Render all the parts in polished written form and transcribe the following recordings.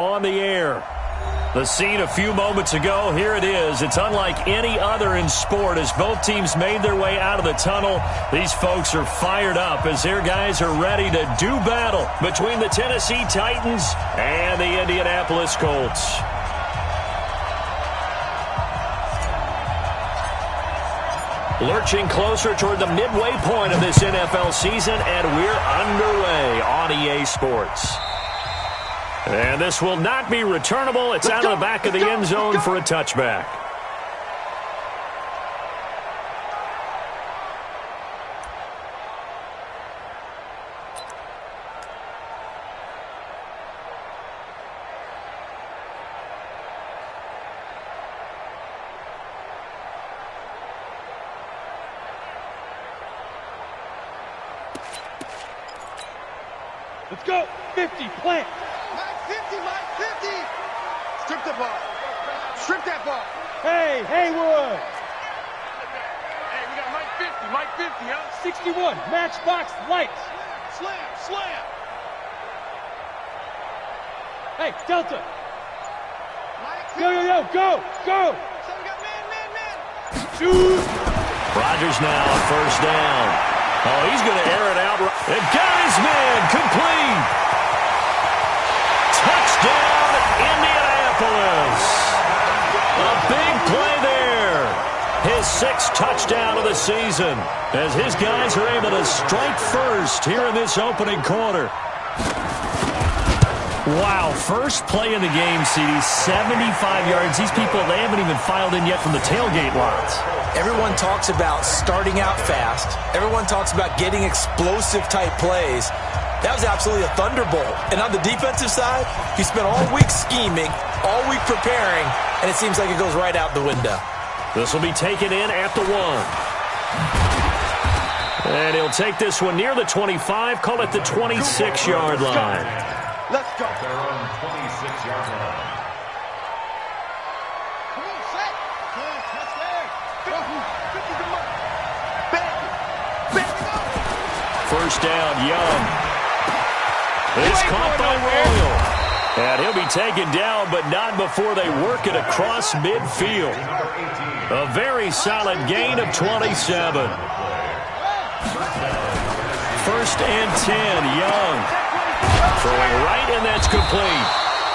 On the air. The scene a few moments ago, here it is. It's unlike any other in sport as both teams made their way out of the tunnel. These folks are fired up as their guys are ready to do battle between the Tennessee Titans and the Indianapolis Colts. Lurching closer toward the midway point of this NFL season, and we're underway on EA Sports. And this will not be returnable. It's out of the back of the end zone for a touchback. Let's go. 50, plant. Mike 50. Strip the ball. Strip that ball. Hey, Haywood. Hey, we got Mike 50, huh? 61, matchbox lights. Slam. Hey, Delta. Mike 50. Go. So we got man. Shoot. Rodgers now on first down. Oh, he's going to air it out. And got his man complete. Touchdown, Indianapolis. A big play there. His sixth touchdown of the season as his guys are able to strike first here in this opening quarter. Wow, first play of the game, CD, 75 yards. These people, they haven't even filed in yet from the tailgate lots. Everyone talks about starting out fast. Everyone talks about getting explosive-type plays. That was absolutely a thunderbolt. And on the defensive side, he spent all week scheming, all week preparing, and it seems like it goes right out the window. This will be taken in at the 1. And he'll take this one near the 25, call it the 26-yard line. Let's go. Their own 26-yard line. Come on, set. That's there. 50 to Mike. Back it up. First down, Young. It's caught by Royal. And he'll be taken down, but not before they work it across midfield. A very solid gain of 27. First and 10, Young. Throwing right, and that's complete.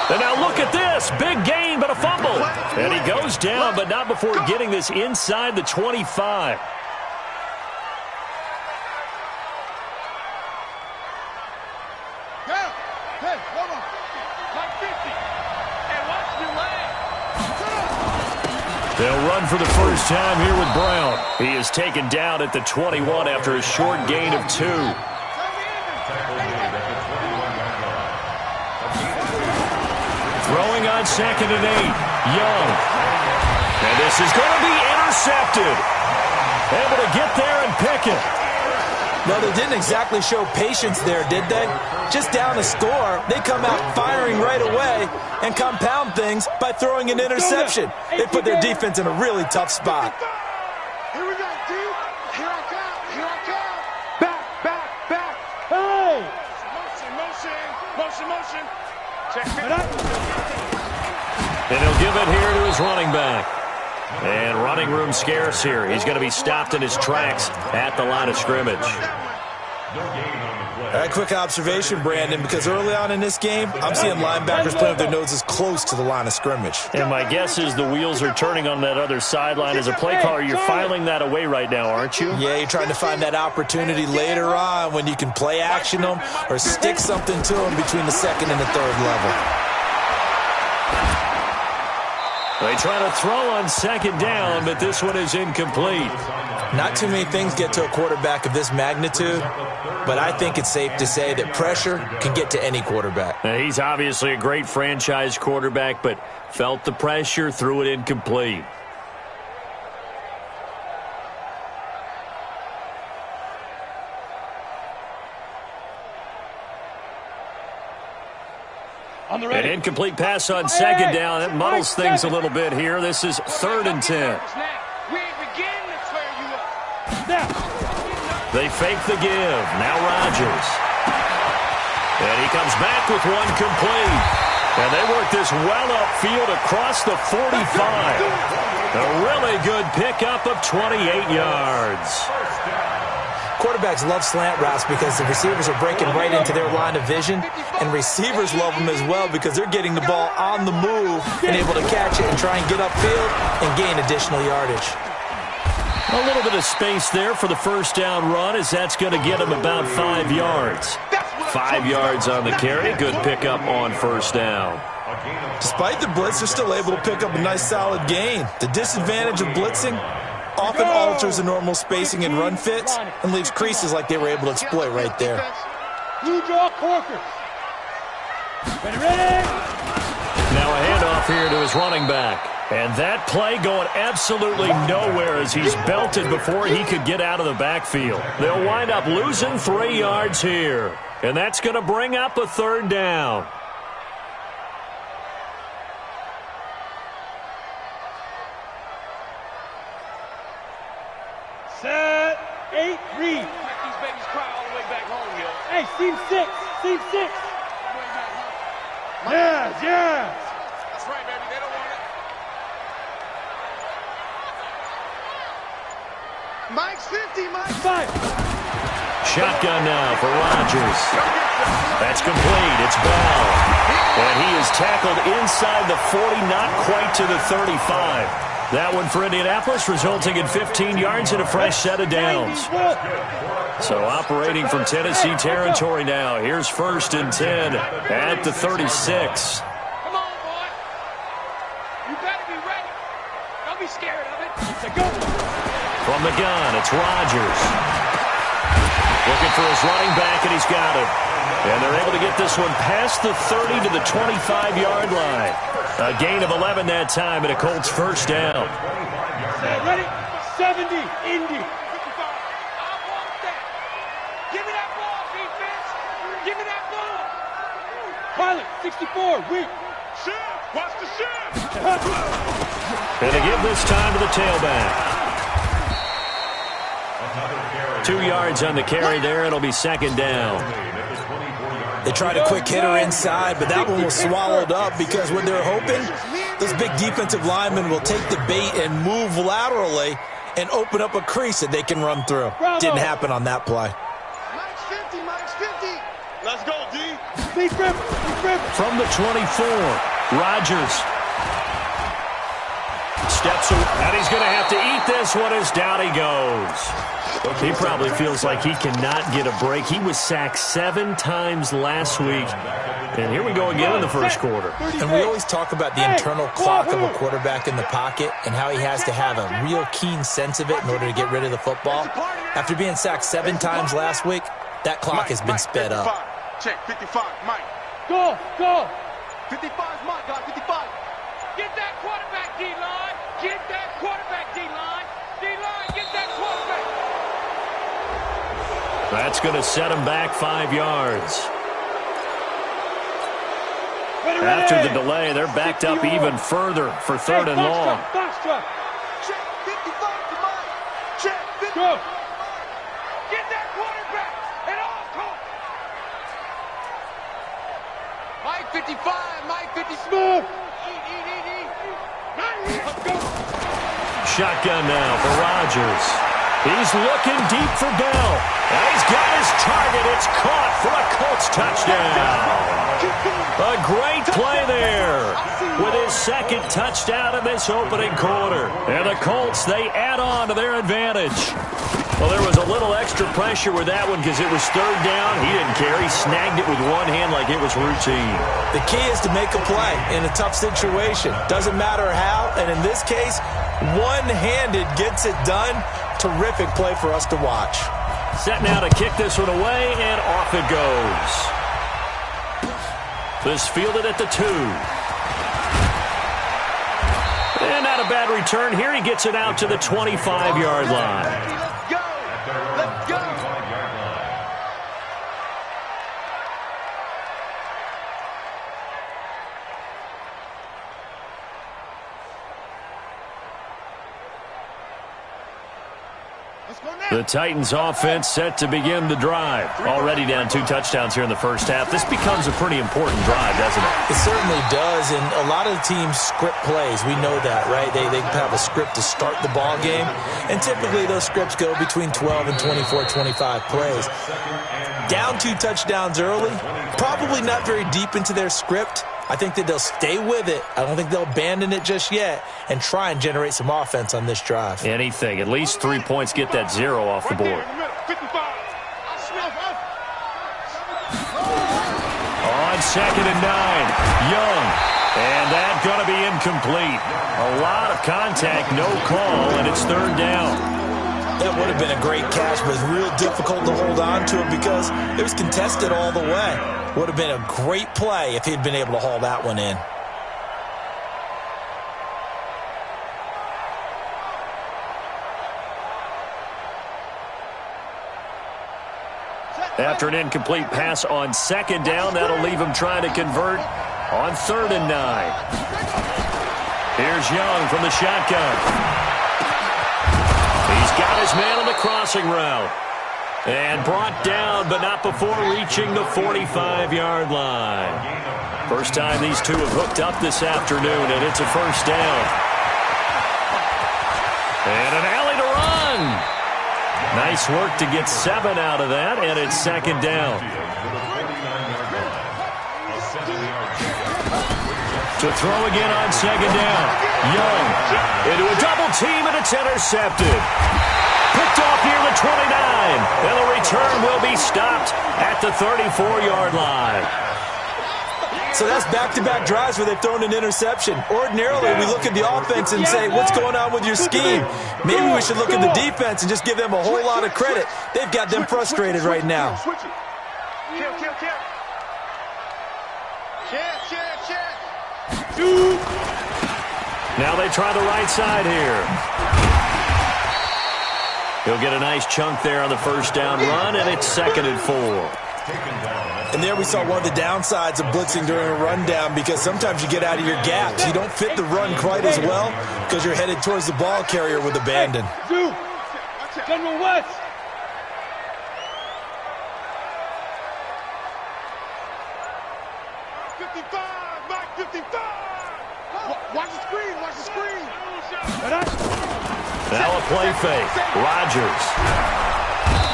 And now look at this. Big gain, but a fumble. And he goes down, but not before getting this inside the 25. Hey, hold on. Mike 50. Hey, watch your leg. They'll run for the first time here with Brown. He is taken down at the 21 after a short gain of 2. Throwing on second and 8. Young. And this is going to be intercepted. Able to get there and pick it. No, they didn't exactly show patience there, did they? Just down a score, they come out firing right away and compound things by throwing an interception. They put their defense in a really tough spot. Here we go, dude. Here I come. Back. Hey. Motion. Check it. And he'll give it here to his running back. And running room scarce here. He's going to be stopped in his tracks at the line of scrimmage. A quick observation, Brandon, because early on in this game, I'm seeing linebackers playing with their noses close to the line of scrimmage. And my guess is the wheels are turning on that other sideline. As a play caller, you're filing that away right now, aren't you? Yeah, you're trying to find that opportunity later on when you can play action them or stick something to them between the second and the third level. They try to throw on second down, but this one is incomplete. Not too many things get to a quarterback of this magnitude, but I think it's safe to say that pressure can get to any quarterback. Now, he's obviously a great franchise quarterback, but felt the pressure, threw it incomplete. An incomplete pass on second down. That muddles things a little bit here. This is 3rd and 10. They fake the give. Now Rodgers. And he comes back with one complete. And they work this well upfield across the 45. A really good pickup of 28 yards. Quarterbacks love slant routes because the receivers are breaking right into their line of vision, and receivers love them as well because they're getting the ball on the move and able to catch it and try and get upfield and gain additional yardage. A little bit of space there for the first down run, as that's going to get him about 5 yards. 5 yards on the carry. Good pickup on first down. Despite the blitz, they're still able to pick up a nice solid gain. The disadvantage of blitzing often alters the normal spacing and run fits and leaves creases like they were able to exploit right there. Blue draw corkers. Ready? Now a handoff here to his running back. And that play going absolutely nowhere as he's belted before he could get out of the backfield. They'll wind up losing 3 yards here. And that's going to bring up a third down. Set. 8, read. Let these babies cry all the way back home, yo. Hey, seam 6. Seam 6. Yes, yes. That's right, baby. They don't want it. Mike's 50, Mike's 5. Shotgun now for Rodgers. That's complete. It's Bell. And he is tackled inside the 40, not quite to the 35. That one for Indianapolis, resulting in 15 yards and a fresh set of downs. So operating from Tennessee territory now. Here's 1st and 10 at the 36. Come on, boy. You better be ready. Don't be scared of it. Go. From the gun, it's Rodgers. Looking for his running back, and he's got him. And they're able to get this one past the 30 to the 25-yard line. A gain of 11 that time, and a Colts first down. Ready? 70, Indy. 55. I want that. Give me that ball, defense. Give me that ball. Pilot, 64, weak. Shift. Watch the shift. And they give this time to the tailback. 2 yards on the carry there. It'll be 2nd down. They tried a quick hitter inside, but that one was swallowed up because what they're hoping, this big defensive lineman will take the bait and move laterally and open up a crease that they can run through. Didn't happen on that play. Mike's 50, Mike's 50. Let's go, D. Deep rip, From the 24, Rodgers steps away, and he's going to have to eat this one as down he goes. He probably feels like he cannot get a break. He was sacked 7 times last week. And here we go again in the first quarter. And we always talk about the internal clock of a quarterback in the pocket and how he has to have a real keen sense of it in order to get rid of the football. After being sacked 7 times last week, that clock has been sped up. Check, 55, Mike. Go, go. 55 is Mike, guys, 55. Get that quarterback, D-line. Get that quarterback, D-line. D-line, get that quarterback. That's going to set him back 5 yards. After the delay, they're backed up even further for 3rd and long. Box truck. Check, 55 to Mike. Check, 55. Go. Get that quarterback at all costs. Mike 55, Mike 50. Smooth. Eat. Let's go. Shotgun now for Rodgers. He's looking deep for Bell. And he's got his target. It's caught for a Colts touchdown. A great play there with his 2nd touchdown in this opening quarter. And the Colts, they add on to their advantage. Well, there was a little extra pressure with that one because it was 3rd down. He didn't care. He snagged it with one hand like it was routine. The key is to make a play in a tough situation. Doesn't matter how, and in this case, one-handed gets it done. Terrific play for us to watch. Set now to kick this one away, and off it goes. This fielded at the 2. And not a bad return here. He gets it out to the 25-yard line. Let's go. Let's go. The Titans offense set to begin the drive. Already down 2 touchdowns here in the first half. This becomes a pretty important drive, doesn't it? It certainly does, and a lot of the teams script plays. We know that, right? They have a script to start the ball game, and typically those scripts go between 12 and 24, 25 plays. Down 2 touchdowns early, probably not very deep into their script. I think that they'll stay with it. I don't think they'll abandon it just yet and try and generate some offense on this drive. Anything. At least 3 points, get that 0 off the board. On 2nd and 9, Young. And that's going to be incomplete. A lot of contact, no call, and it's 3rd down. That would have been a great catch, but it's real difficult to hold on to it because it was contested all the way. Would have been a great play if he'd been able to haul that one in. After an incomplete pass on 2nd down, that'll leave him trying to convert on 3rd and 9. Here's Young from the shotgun. He's got his man on the crossing route. And brought down, but not before reaching the 45-yard line. First time these two have hooked up this afternoon, and it's a 1st down. And an alley to run. Nice work to get 7 out of that, and it's 2nd down. To throw again on 2nd down. Young into a double team, and it's intercepted. Picked off near the 29, and the return will be stopped at the 34-yard line. So that's back-to-back drives where they've thrown an interception. Ordinarily, we look at the offense and say, what's going on with your scheme? Maybe we should look at the defense and just give them a whole lot of credit. They've got them frustrated right now. Now they try the right side here. He'll get a nice chunk there on the 1st down run, and it's 2nd and 4. And there we saw one of the downsides of blitzing during a rundown because sometimes you get out of your gaps. You don't fit the run quite as well because you're headed towards the ball carrier with abandon. General West. Mike 55. Watch the screen. Watch the screen. Now a play fake. Rodgers.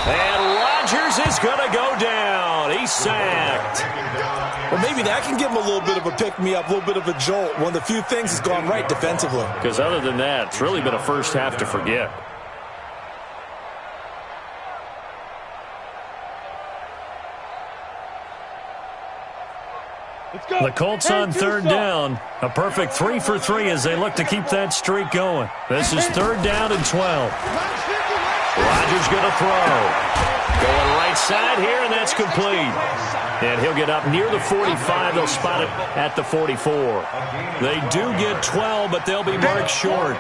And Rodgers is going to go down. He's sacked. Well, maybe that can give him a little bit of a pick-me-up, a little bit of a jolt. One of the few things that's gone right defensively. Because other than that, it's really been a first half to forget. The Colts on 3rd down. A perfect 3 for 3 as they look to keep that streak going. This is 3rd down and 12. Rodgers going to throw. Going right side here, and that's complete. And he'll get up near the 45. They'll spot it at the 44. They do get 12, but they'll be marked short.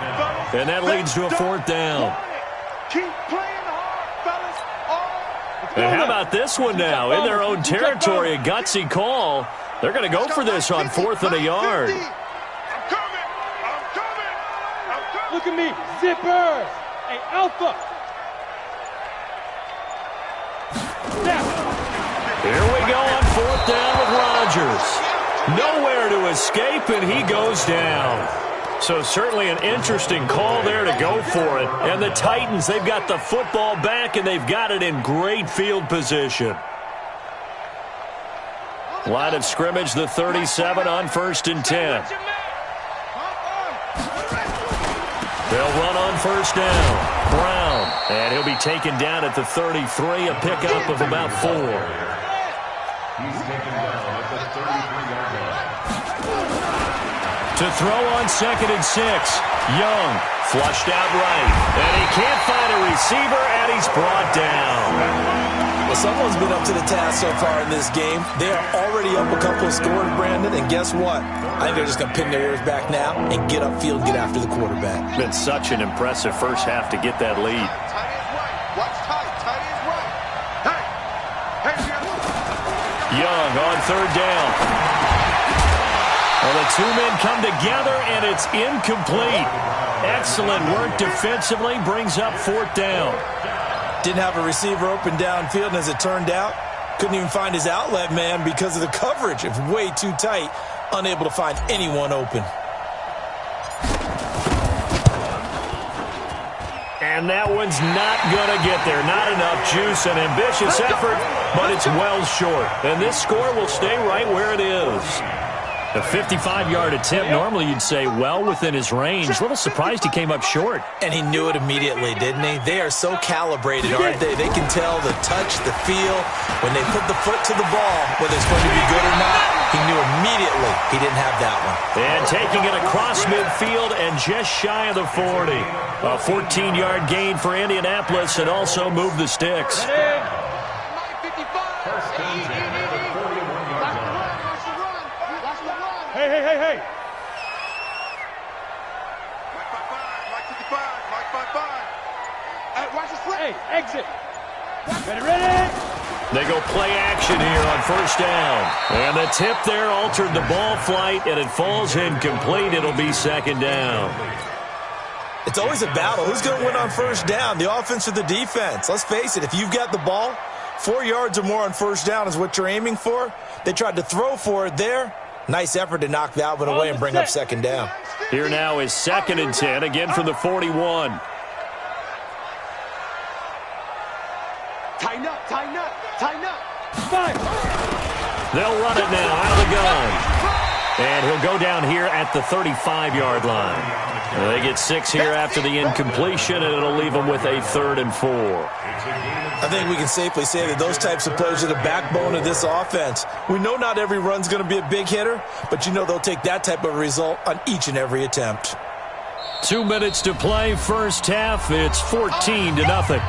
And that leads to a 4th down. And how about this one now? In their own territory, a gutsy call. They're going to go for this on 4th and a yard. Look at me, zipper. Hey, Alpha. Here we go on 4th down with Rodgers. Nowhere to escape, and he goes down. So certainly an interesting call there to go for it. And the Titans, they've got the football back, and they've got it in great field position. Line of scrimmage, the 37 on 1st and 10. They'll run on 1st down. Brown, and he'll be taken down at the 33, a pickup of about 4. He's taken down at the 33-yard line. To throw on 2nd and 6. Young, flushed out right. And he can't find a receiver, and he's brought down. Well, someone's been up to the task so far in this game. They are already up a couple of scores, Brandon, and guess what? I think they're just going to pin their ears back now and get upfield and get after the quarterback. It's been such an impressive first half to get that lead. Young on 3rd down. Well, the two men come together, and it's incomplete. Excellent work defensively, brings up fourth down. Didn't have a receiver open downfield, and as it turned out, couldn't even find his outlet man because of the coverage. It was way too tight, unable to find anyone open. And that one's not going to get there. Not enough juice, an ambitious effort, but it's well short. And this score will stay right where it is. A 55-yard attempt, normally you'd say well within his range. A little surprised he came up short. And he knew it immediately, didn't he? They are so calibrated, aren't they? They can tell the touch, the feel. When they put the foot to the ball, whether it's going to be good or not, he knew immediately he didn't have that one. And taking it across midfield and just shy of the 40. A 14-yard gain for Indianapolis and also moved the sticks. Hey. Watch the slip. Hey, exit. Ready. They go play action here on first down. And the tip there altered the ball flight, and it falls incomplete. It'll be second down. It's always a battle. Who's going to win on first down, the offense or the defense? Let's face it, if you've got the ball, 4 yards or more on first down is what you're aiming for. They tried to throw for it there. Nice effort to knock that one away and bring up second down. Here now is 2nd and 10, again from the 41. Tighten up. Five. They'll run it now out of the gun. And he'll go down here at the 35-yard line. They get 6 here after the incompletion, and it'll leave them with a 3rd and 4. I think we can safely say that those types of plays are the backbone of this offense. We know not every run's going to be a big hitter, but you know they'll take that type of result on each and every attempt. 2 minutes to play, first half. It's 14-0.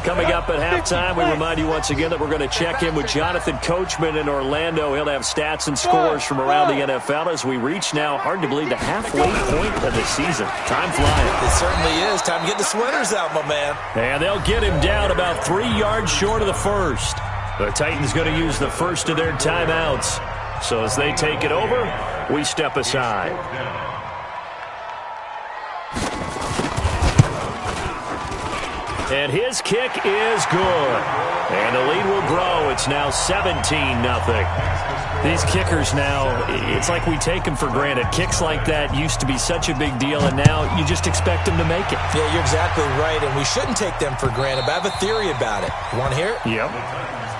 Coming up at halftime, we remind you once again that we're going to check in with Jonathan Coachman in Orlando. He'll have stats and scores from around the NFL as we reach now, hard to believe, the halfway point of the season. Time flying. It certainly is. Time to get the sweaters out, my man. And they'll get him down about 3 yards short of the first. The Titans going to use the first of their timeouts. So as they take it over, we step aside. And his kick is good. And the lead will grow. It's now 17-0. These kickers now, it's like we take them for granted. Kicks like that used to be such a big deal, and now you just expect them to make it. Yeah, you're exactly right, and we shouldn't take them for granted, but I have a theory about it. You want to hear it? Yep.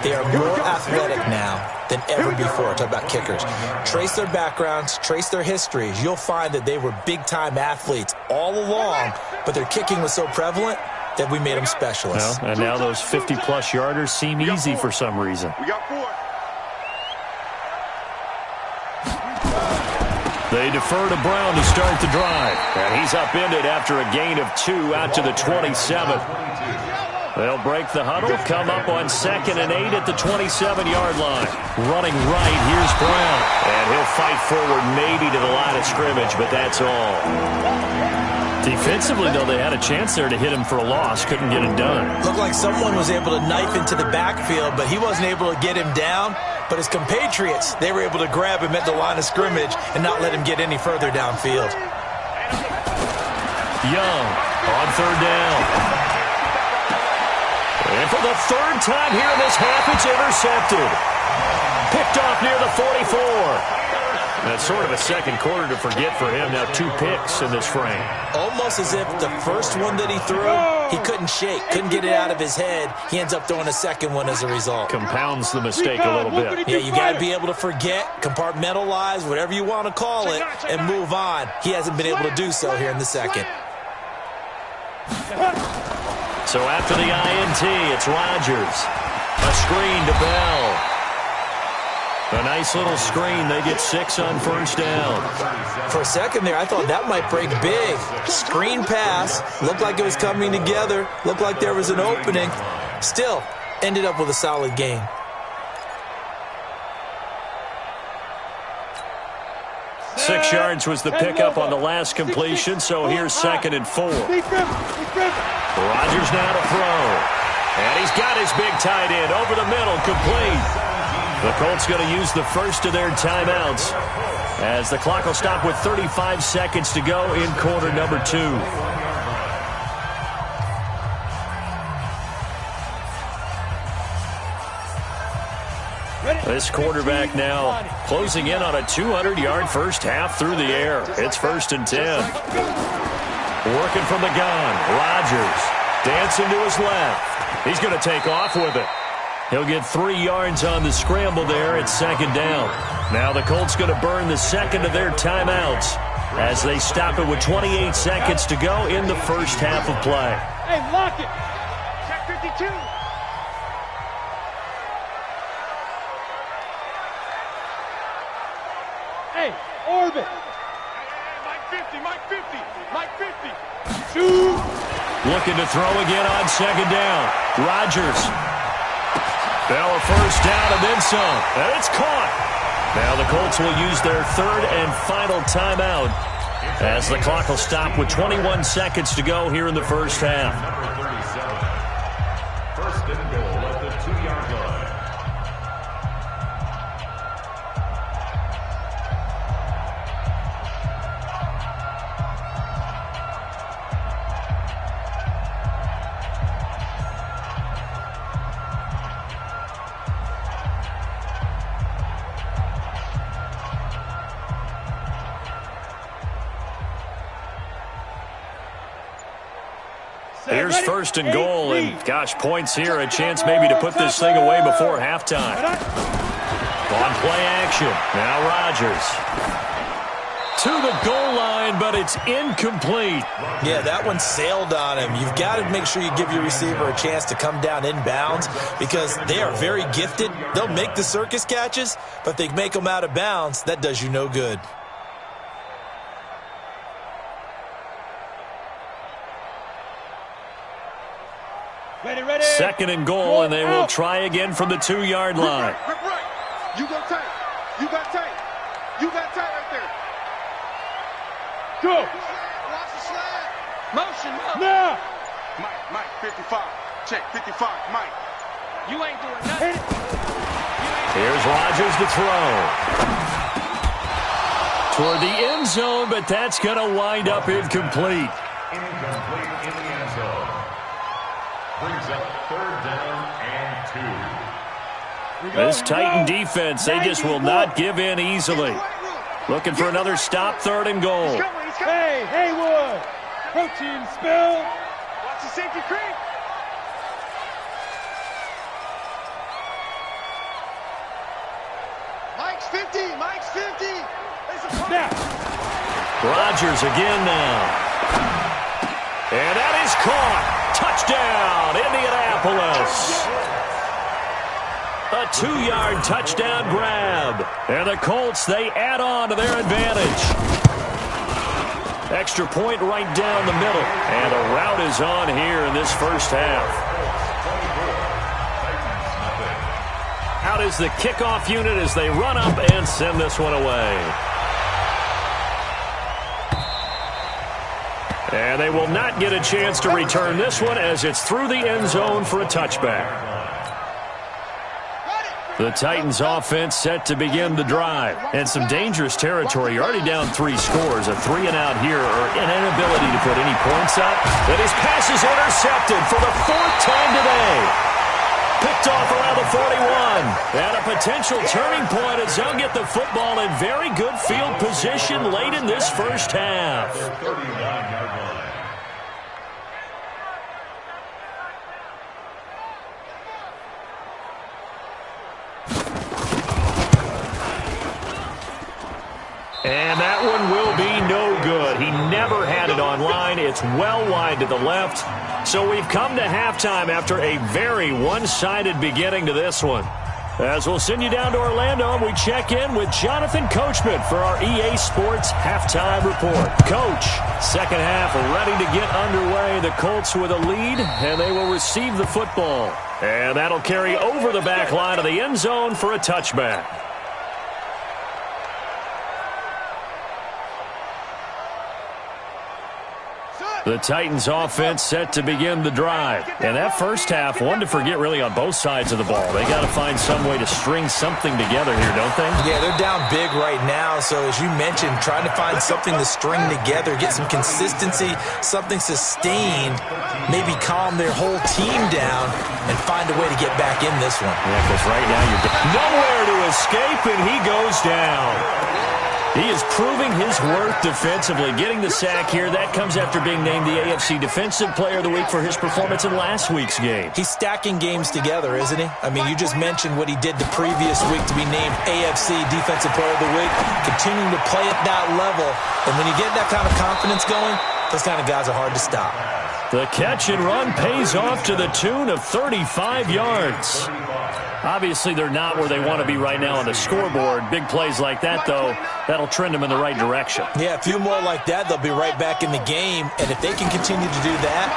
They are more athletic now than ever before. Talk about kickers. Trace their backgrounds, trace their histories. You'll find that they were big-time athletes all along, but their kicking was so prevalent that we made them specialists. Well, and now those 50-plus yarders seem easy for some reason. We got 4. They defer to Brown to start the drive. And he's upended after a gain of 2 out to the 27. They'll break the huddle, come up on 2nd and 8 at the 27-yard line. Running right, here's Brown. And he'll fight forward maybe to the line of scrimmage, but that's all. Defensively, though, they had a chance there to hit him for a loss. Couldn't get it done. Looked like someone was able to knife into the backfield, but he wasn't able to get him down. But his compatriots, they were able to grab him at the line of scrimmage and not let him get any further downfield. Young on 3rd down. And for the 3rd time here in this half, it's intercepted. Picked off near the 44. That's sort of a second quarter to forget for him. Now 2 picks in this frame. Almost as if the first one that he threw, he couldn't shake, couldn't get it out of his head. He ends up throwing a second one as a result. Compounds the mistake a little bit. Yeah, you got to be able to forget, compartmentalize, whatever you want to call it, and move on. He hasn't been able to do so here in the second. So after the INT, it's Rodgers. A screen to Bell. A nice little screen. They get 6 on first down. For a second there, I thought that might break big. Screen pass. Looked like it was coming together. Looked like there was an opening. Still, ended up with a solid gain. 6 yards was the pickup on the last completion, so here's 2nd and 4. Rodgers now to throw. And he's got his big tight end over the middle, complete. The Colts going to use the first of their timeouts as the clock will stop with 35 seconds to go in quarter number 2. This quarterback now closing in on a 200-yard first half through the air. It's 1st and 10. Working from the gun. Rodgers dancing to his left. He's going to take off with it. He'll get 3 yards on the scramble there at 2nd down. Now the Colts going to burn the second of their timeouts as they stop it with 28 seconds to go in the first half of play. Hey, lock it. Check 52. Hey, orbit. Mike 50, Mike 50, Mike 50. Shoot. Looking to throw again on 2nd down. Rodgers. Bell a first down and then some. And it's caught. Now the Colts will use their 3rd and final timeout as the clock will stop with 21 seconds to go here in the first half. Number 37. 1st and goal at the 2-yard line. Here's 1st and goal, and gosh, points here, a chance maybe to put this thing away before halftime. On play action, now Rodgers. To the goal line, but it's incomplete. Yeah, that one sailed on him. You've got to make sure you give your receiver a chance to come down inbounds because they are very gifted. They'll make the circus catches, but if they make them out of bounds, that does you no good. Ready, ready. 2nd and goal, and they will try again from the 2-yard line. Rip right. You go tight. You got tight. You got tight right there. Go. Watch the slide. Motion. Now. Mike, 55. Check, 55. Mike. You ain't doing nothing. Here's Rodgers to throw. Toward the end zone, but that's going to wind up incomplete. Incomplete in the end zone. Brings up 3rd down and 2. This Titan defense, they just will not give in easily. Looking for another stop, 3rd and goal. Hey, Haywood. Protein spill. Watch the safety creep. Mike's 50. Mike's 50. Snap. Rodgers again now. And that is caught. Touchdown, Indianapolis. A 2-yard touchdown grab. And the Colts, they add on to their advantage. Extra point right down the middle. And a rout is on here in this first half. Out is the kickoff unit as they run up and send this one away. And they will not get a chance to return this one as it's through the end zone for a touchback. The Titans offense set to begin the drive. And some dangerous territory. You're already down 3 scores. A 3-and-out here or an inability to put any points up. And his pass is intercepted for the 4th time today. Picked off around the 41. And a potential turning point as they'll get the football in very good field position late in this first half. 39-yard line. And that one will be no good. He never had it on line. It's well wide to the left. So we've come to halftime after a very one-sided beginning to this one. As we'll send you down to Orlando, we check in with Jonathan Coachman for our EA Sports Halftime Report. Coach, second half ready to get underway. The Colts with a lead, and they will receive the football. And that'll carry over the back line of the end zone for a touchback. The Titans offense set to begin the drive. And that first half, one to forget really on both sides of the ball. They got to find some way to string something together here, don't they? Yeah, they're down big right now. So as you mentioned, trying to find something to string together, get some consistency, something sustained, maybe calm their whole team down and find a way to get back in this one. Yeah, because right now you're nowhere to escape, and he goes down. He is proving his worth defensively, getting the sack here. That comes after being named the AFC Defensive Player of the Week for his performance in last week's game. He's stacking games together, isn't he? I mean, you just mentioned what he did the previous week to be named AFC Defensive Player of the Week, continuing to play at that level. And when you get that kind of confidence going, those kind of guys are hard to stop. The catch and run pays off to the tune of 35 yards. Obviously, they're not where they want to be right now on the scoreboard. Big plays like that, though, that'll trend them in the right direction. Yeah, a few more like that, they'll be right back in the game. And if they can continue to do that,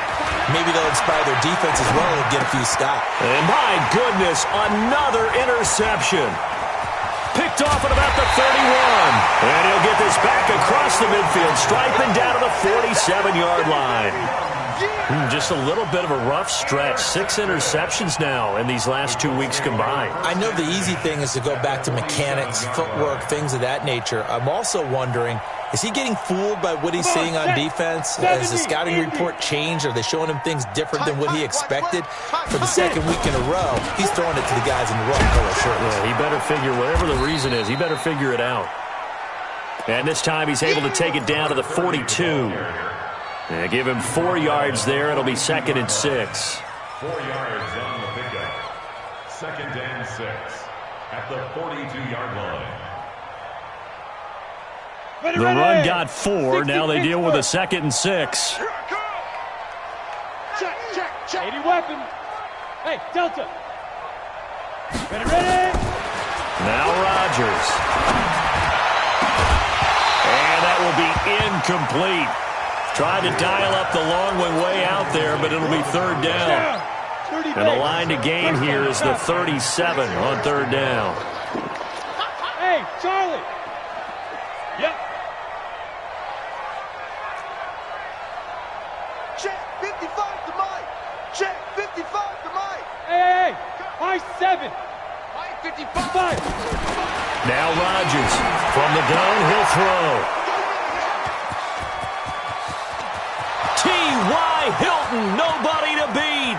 maybe they'll inspire their defense as well and get a few stops. And my goodness, another interception. Picked off at about the 31. And he'll get this back across the midfield stripe and down to the 47-yard line. Just a little bit of a rough stretch. 6 interceptions now in these last 2 weeks combined. I know the easy thing is to go back to mechanics, footwork, things of that nature. I'm also wondering, is he getting fooled by what he's seeing on defense? Has the scouting report changed? Are they showing him things different than what he expected? For the second week in a row, he's throwing it to the guys in the wrong color shirts. Yeah, he better figure, whatever the reason is, he better figure it out. And this time he's able to take it down to the 42. And give him 4 yards there. It'll be 2nd and 6. 4 yards on the pickup. 2nd and 6 at the 42-yard line. The run got 4. Now they deal with a 2nd and 6. Check. 80 weapon. Hey, Delta. Ready. Now Rodgers. And that will be incomplete. Tried to dial up the long one way out there, but it'll be 3rd down. And the line to gain here is the 37 on 3rd down. Hey, Charlie. Yep. Check 55 to Mike. Check 55 to Mike. Hey. High 7. Mike 55. Now Rodgers from the gun, he'll throw. T.Y. Hilton, nobody to beat.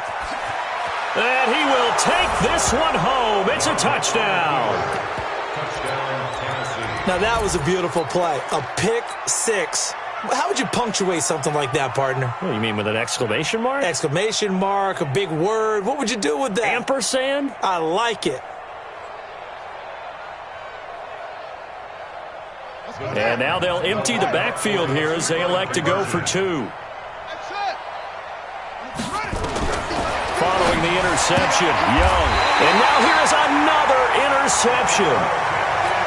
And he will take this one home. It's a touchdown. Touchdown, Tennessee. Now, that was a beautiful play. A pick 6. How would you punctuate something like that, partner? What, you mean with an exclamation mark? Exclamation mark, a big word. What would you do with that? Ampersand? I like it. And now they'll empty the backfield here as they elect to go for 2. Following the interception, Young. And now here's another interception.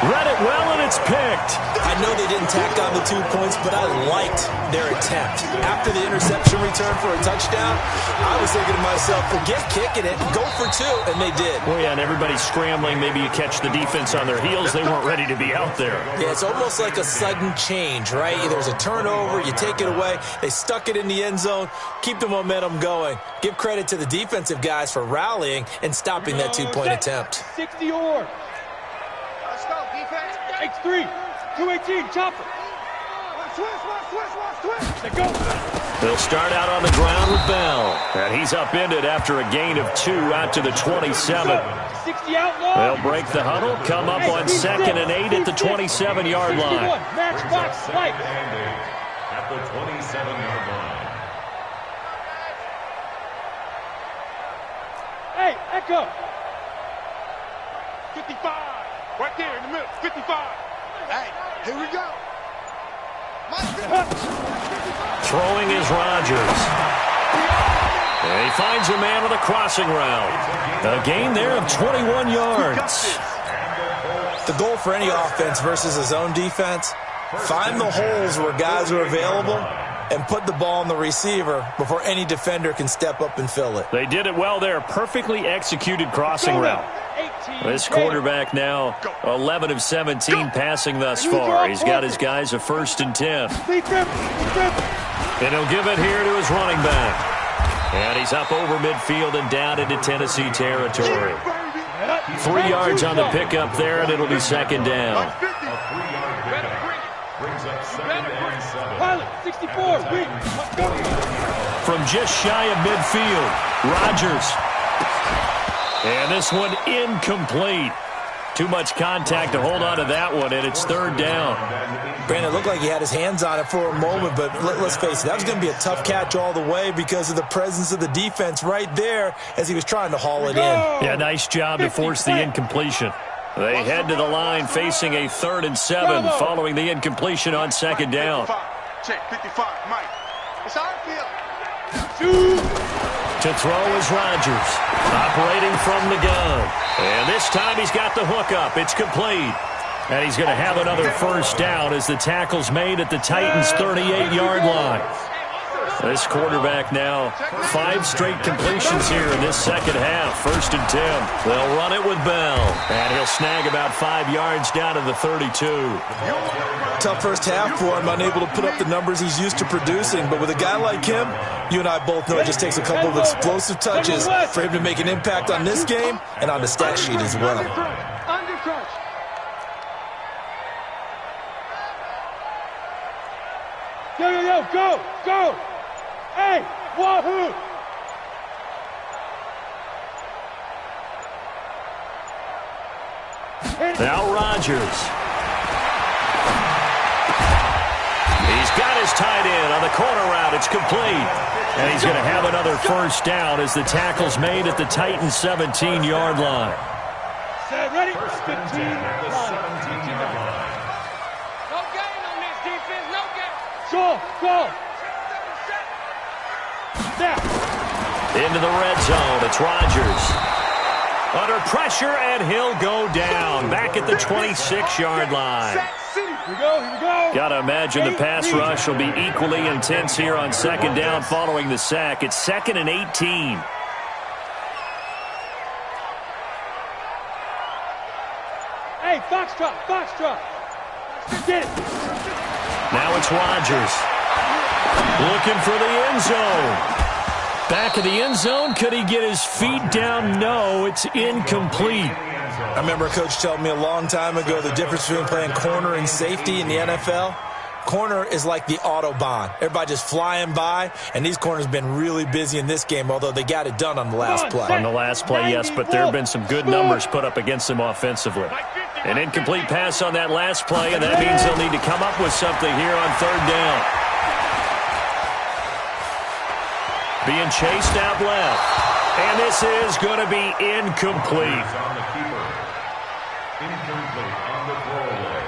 Read it well, and it's picked. I know they didn't tack on the 2 points, but I liked their attempt. After the interception return for a touchdown, I was thinking to myself, forget kicking it, go for 2, and they did. Well, yeah, and everybody's scrambling. Maybe you catch the defense on their heels. They weren't ready to be out there. Yeah, it's almost like a sudden change, right? There's a turnover, you take it away, they stuck it in the end zone, keep the momentum going. Give credit to the defensive guys for rallying and stopping that 2-point attempt. 60 or. Let's go, defense. X3. 218. Chopper. Switch. They go. They'll start out on the ground with Bell. And he's upended after a gain of 2 out to the 27. 60 outlaw. They'll break the huddle, come up on 2nd and 8 at the 27-yard line. Matchbox light. At the 27-yard line. Hey, Echo. 55. Right there in the middle. 55. Hey, here we go. Throwing is Rodgers. And he finds a man with a crossing route. A gain there of 21 yards. The goal for any offense versus a zone defense, find the holes where guys are available and put the ball on the receiver before any defender can step up and fill it. They did it well there. Perfectly executed crossing route. This quarterback now 11 of 17 passing thus far. He's got his guys a 1st and 10. And he'll give it here to his running back. And he's up over midfield and down into Tennessee territory. 3 yards on the pickup there, and it'll be second down. A 3-yard pickup brings up second and 7. Pilot, 64, let's go. From just shy of midfield, Rodgers. And this one incomplete. Too much contact to hold on to that one, and it's third down. Brandon, it looked like he had his hands on it for a moment, but let's face it, that was going to be a tough catch all the way because of the presence of the defense right there as he was trying to haul it in. Yeah, nice job to force the incompletion. They head to the line facing a 3rd and 7 following the incompletion on second down. Check 55, Mike. It's our field. To throw is Rodgers, operating from the gun. And this time he's got the hook up. It's complete. And he's going to have another first down as the tackle's made at the Titans' 38-yard line. This quarterback now 5 straight completions here in this second half. 1st and 10. They'll run it with Bell. And he'll snag about 5 yards down to the 32. Tough first half for him, unable to put up the numbers he's used to producing. But with a guy like him, you and I both know it just takes a couple of explosive touches for him to make an impact on this game and on the stat sheet as well. Under crunch. Yo, go. Hey, wahoo. Now Rodgers. He's got his tight end on the corner route. It's complete. And he's going to have another first down as the tackle's made at the Titans' 17-yard line. Set, ready? 15. The 17-yard line. No gain on this defense, no gain. Go. Now. Into the red zone. It's Rodgers. Under pressure, and he'll go down. Back at the 26-yard line. Here we go. Got to imagine the pass rush will be equally intense here on second down following the sack. It's 2nd and 18. Hey, Foxtrot. Get it. Now it's Rodgers. Looking for the end zone. Back of the end zone. Could he get his feet down? No, it's incomplete. I remember a coach telling me a long time ago the difference between playing corner and safety in the NFL. Corner is like the Autobahn. Everybody just flying by, and these corners have been really busy in this game, although they got it done on the last play. On the last play, yes, but there have been some good numbers put up against them offensively. An incomplete pass on that last play, and that means they'll need to come up with something here on third down. Being chased out left. And this is going to be incomplete. On the keeper. Incomplete on the throwaway.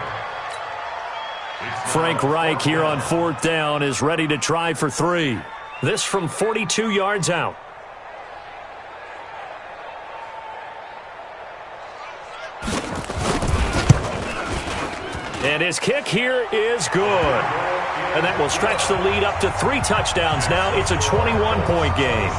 Frank Reich here on 4th down is ready to try for 3. This from 42 yards out. And his kick here is good. And that will stretch the lead up to 3 touchdowns now. It's a 21-point game.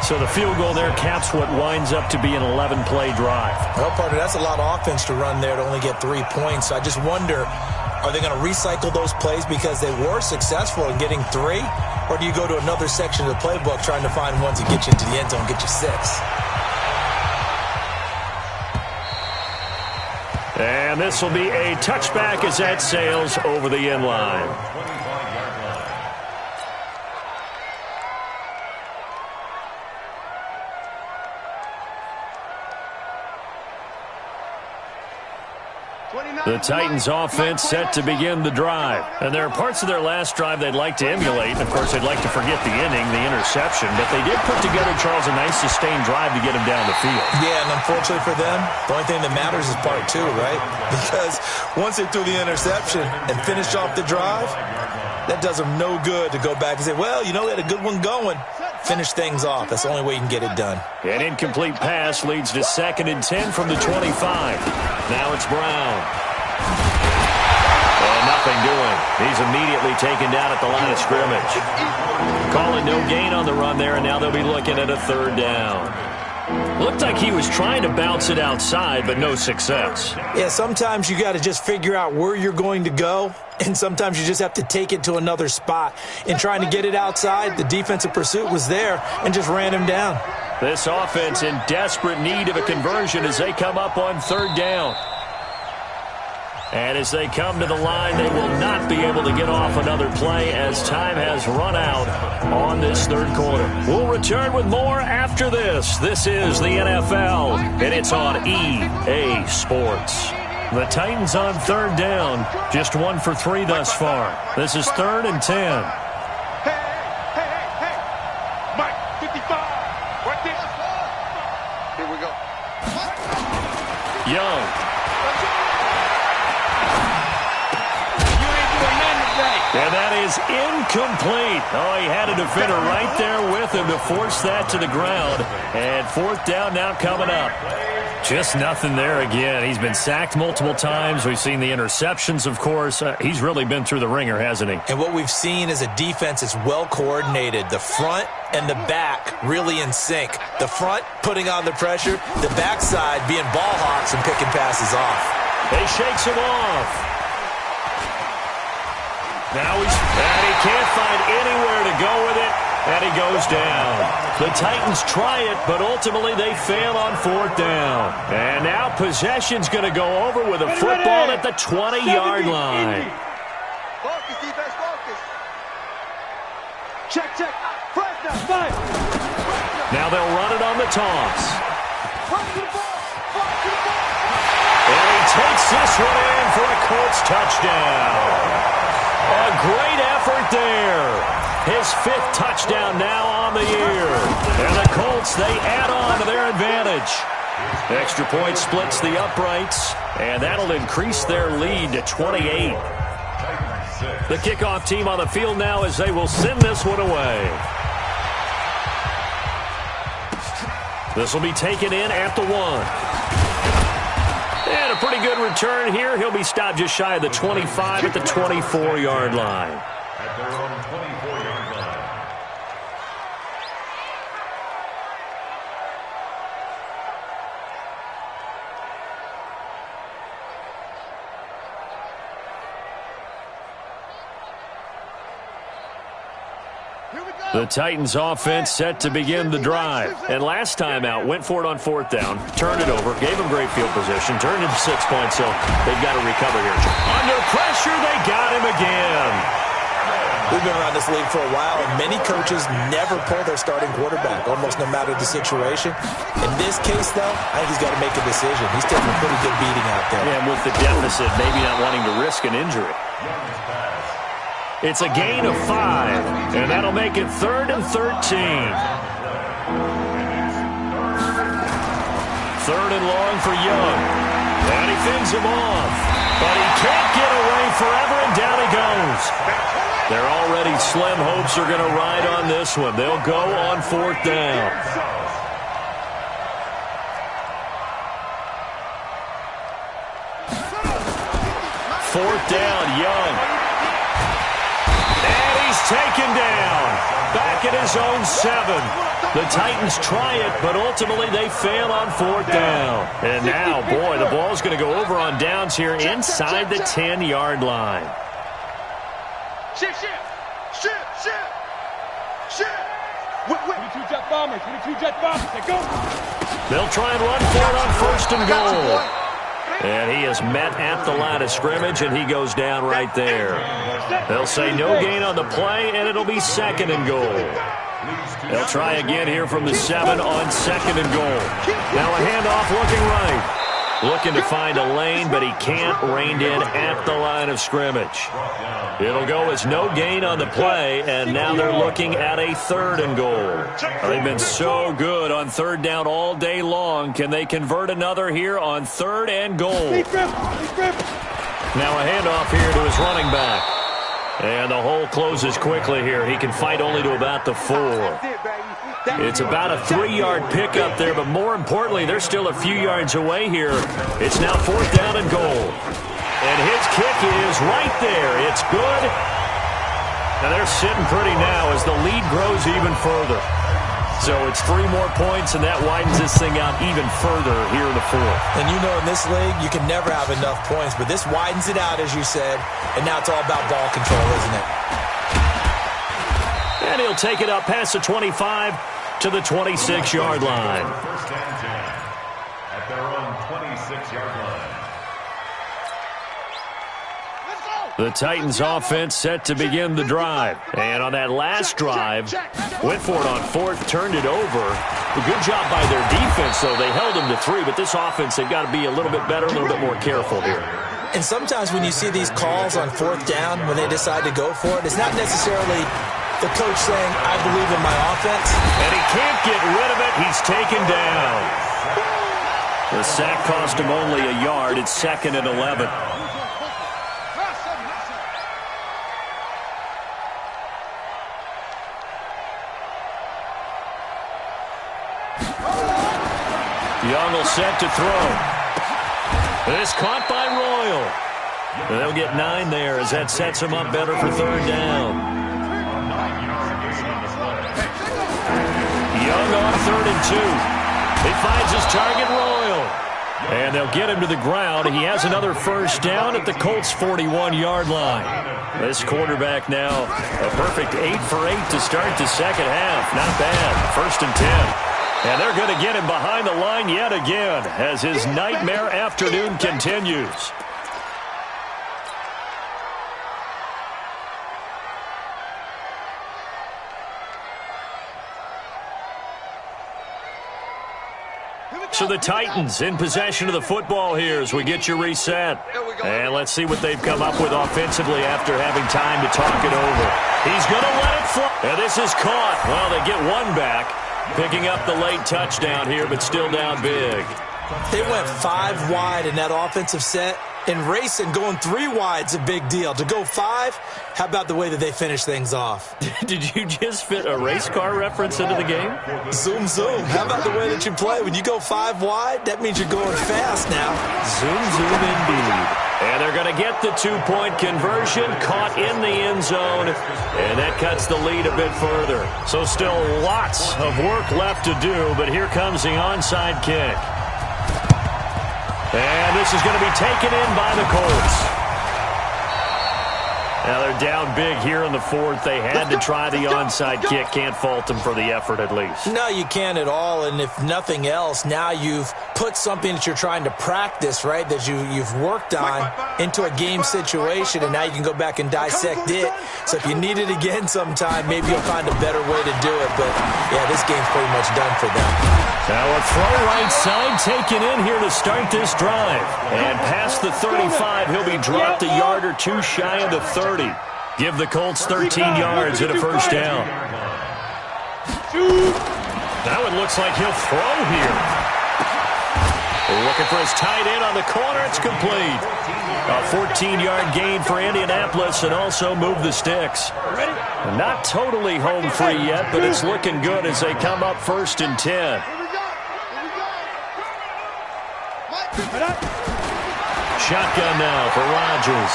So the field goal there caps what winds up to be an 11-play drive. Well, partner, that's a lot of offense to run there to only get 3 points. So I just wonder, are they going to recycle those plays because they were successful in getting 3? Or do you go to another section of the playbook trying to find ones that get you into the end zone, get you 6? And this will be a touchback as that sails over the end line. The Titans offense set to begin the drive. And there are parts of their last drive they'd like to emulate. And, of course, they'd like to forget the inning, the interception. But they did put together, Charles, a nice sustained drive to get him down the field. Yeah, and unfortunately for them, the only thing that matters is part 2, right? Because once they threw the interception and finished off the drive, that does them no good to go back and say, well, you know, we had a good one going. Finish things off. That's the only way you can get it done. An incomplete pass leads to 2nd and 10 from the 25. Now it's Brown. And nothing doing. He's immediately taken down at the line of scrimmage. Calling no gain on the run there, and now they'll be looking at a 3rd down. Looked like he was trying to bounce it outside, but no success. Yeah, sometimes you got to just figure out where you're going to go And sometimes you just have to take it to another spot. In trying to get it outside, the defensive pursuit was there and just ran him down. This offense in desperate need of a conversion as they come up on third down. And as they come to the line, they will not be able to get off another play as time has run out on this third quarter. We'll return with more after this. This is the NFL, and it's on EA Sports. The Titans on third down, just 1 for 3 thus far. This is 3rd and 10. Hey, Mike, 55, right there. Here we go. Young. And that is incomplete. Oh, he had a defender right there with him to force that to the ground. And 4th down now coming up. Just nothing there again. He's been sacked multiple times. We've seen the interceptions, of course. He's really been through the ringer, hasn't he? And what we've seen is a defense that's well coordinated. The front and the back really in sync. The front putting on the pressure. The backside being ball hawks and picking passes off. He shakes him off. Now and he can't find anywhere to go with it, and he goes down. The Titans try it, but ultimately they fail on 4th down. And now possession's going to go over with a football at the 20-yard line. Focus, defense, focus. Check. Press now, 5. Now they'll run it on the toss. And he takes this one in for a Colts touchdown. A great effort there. His 5th touchdown now on the year. And the Colts, they add on to their advantage. Extra point splits the uprights, and that'll increase their lead to 28. The kickoff team on the field now as they will send this one away. This will be taken in at the 1. And a pretty good return here. He'll be stopped just shy of the 25 at the 24-yard line. At their own 24-yard line. The Titans offense set to begin the drive. And last time out, went for it on 4th down, turned it over, gave them great field position, turned it to 6 points, so they've got to recover here. Under pressure, they got him again. We've been around this league for a while, and many coaches never pull their starting quarterback, almost no matter the situation. In this case, though, I think he's got to make a decision. He's taking a pretty good beating out there. Yeah, and with the deficit, maybe not wanting to risk an injury. It's a gain of 5, and that'll make it 3rd and 13. 3rd and long for Young. And he fends him off. But he can't get away forever, and down he goes. Their already slim hopes are going to ride on this one. They'll go on 4th down. Fourth down, Young. Taken down, back at his own 7. The Titans try it, but ultimately they fail on 4th down. And now, boy, the ball's going to go over on downs here inside the 10-yard line. Shift. 22 jet bombers, they go. They'll try and run for it on 1st and goal. And he is met at the line of scrimmage, and he goes down right there. They'll say no gain on the play, and it'll be 2nd and goal. They'll try again here from the 7 on 2nd and goal. Now a handoff looking right. Looking to find a lane, but he can't rein in at the line of scrimmage. It'll go as no gain on the play, and now they're looking at a 3rd and goal. They've been so good on 3rd down all day long. Can they convert another here on 3rd and goal? Now a handoff here to his running back. And the hole closes quickly here. He can fight only to about the 4. It's about a 3-yard pickup there, but more importantly, they're still a few yards away here. It's now 4th down and goal. And his kick is right there. It's good. And they're sitting pretty now as the lead grows even further. So it's 3 more points, and that widens this thing out even further here in the fourth. And you know in this league, you can never have enough points, but this widens it out, as you said, and now it's all about ball control, isn't it? And he'll take it up past the 25 to the 26-yard line. First and 10 at their own 26-yard line. The Titans offense set to begin the drive. And on that last drive, went for it on fourth, turned it over. A good job by their defense, though. They held them to 3, but this offense, they've got to be a little bit better, a little bit more careful here. And sometimes when you see these calls on fourth down, when they decide to go for it, it's not necessarily the coach saying, I believe in my offense. And he can't get rid of it. He's taken down. The sack cost him only a yard. It's 2nd and 11. Young will set to throw. This caught by Royal. They'll get 9 there as that sets him up better for 3rd down. Young on 3rd and 2. He finds his target, Royal. And they'll get him to the ground. He has another first down at the Colts' 41-yard line. This quarterback now a perfect 8 for 8 to start the second half. Not bad. 1st and 10. And they're going to get him behind the line yet again as his nightmare afternoon continues. So the Titans in possession of the football here as we get you reset. And let's see what they've come up with offensively after having time to talk it over. He's going to let it fly. And this is caught. Well, they get 1 back. Picking up the late touchdown here, but still down big. They went 5 wide in that offensive set. And racing, going 3 wide's a big deal. To go 5, how about the way that they finish things off? Did you just fit a race car reference into the game? Zoom, zoom. How about the way that you play? When you go 5 wide, that means you're going fast now. Zoom, zoom indeed. And they're going to get the 2-point conversion, caught in the end zone, and that cuts the lead a bit further. So still lots of work left to do, but here comes the onside kick. And this is going to be taken in by the Colts. Now they're down big here in the 4th. They had to try the onside kick. Can't fault them for the effort at least. No, you can't at all. And if nothing else, now you've put something that you're trying to practice, right, that you've worked on into a game situation, and now you can go back and dissect it. So if you need it again sometime, maybe you'll find a better way to do it. But, yeah, this game's pretty much done for them. Now a throw right side taken in here to start this drive. And past the 35, he'll be dropped a yard or 2 shy of the 30. Give the Colts 13 yards and a first down. Now it looks like he'll throw here. Looking for his tight end on the corner. It's complete. A 14-yard gain for Indianapolis and also move the sticks. Not totally home free yet, but it's looking good as they come up 1st and 10. Shotgun now for Rodgers.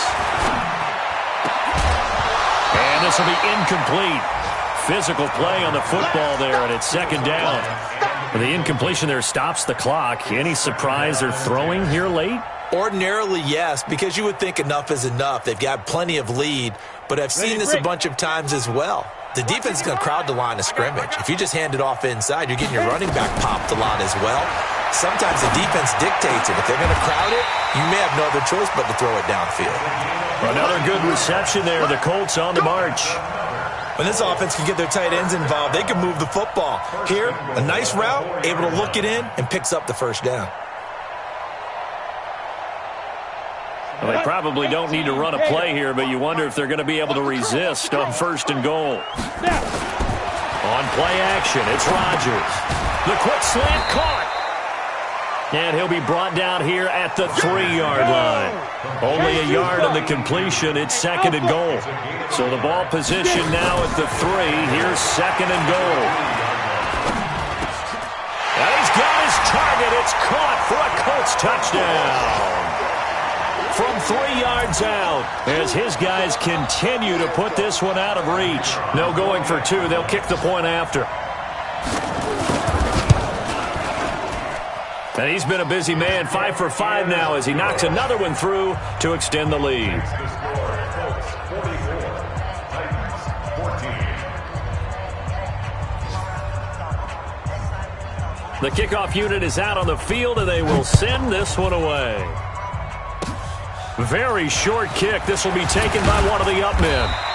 And this will be incomplete. Physical play on the football there, and it's 2nd down. The incompletion there stops the clock. Any surprise they're throwing here late? Ordinarily, yes, because you would think enough is enough. They've got plenty of lead, but I've seen this a bunch of times as well. The defense is going to crowd the line of scrimmage. If you just hand it off inside, you're getting your running back popped a lot as well. Sometimes the defense dictates it. If they're going to crowd it, you may have no other choice but to throw it downfield. Another good reception there. The Colts on the march. When this offense can get their tight ends involved, they can move the football. Here, a nice route, able to look it in, and picks up the first down. Well, they probably don't need to run a play here, but you wonder if they're going to be able to resist on 1st and goal. On play action, it's Rodgers. The quick slant caught. And he'll be brought down here at the 3-yard line. Only a yard on the completion. It's 2nd and goal. So the ball position now at the 3. Here's 2nd and goal. And he's got his target. It's caught for a Colts touchdown. From 3 yards out as his guys continue to put this one out of reach. No going for 2. They'll kick the point after. And he's been a busy man, 5 for 5 now as he knocks another one through to extend the lead. The score, Colts 44, Titans 14. The kickoff unit is out on the field, and they will send this one away. Very short kick. This will be taken by one of the up men.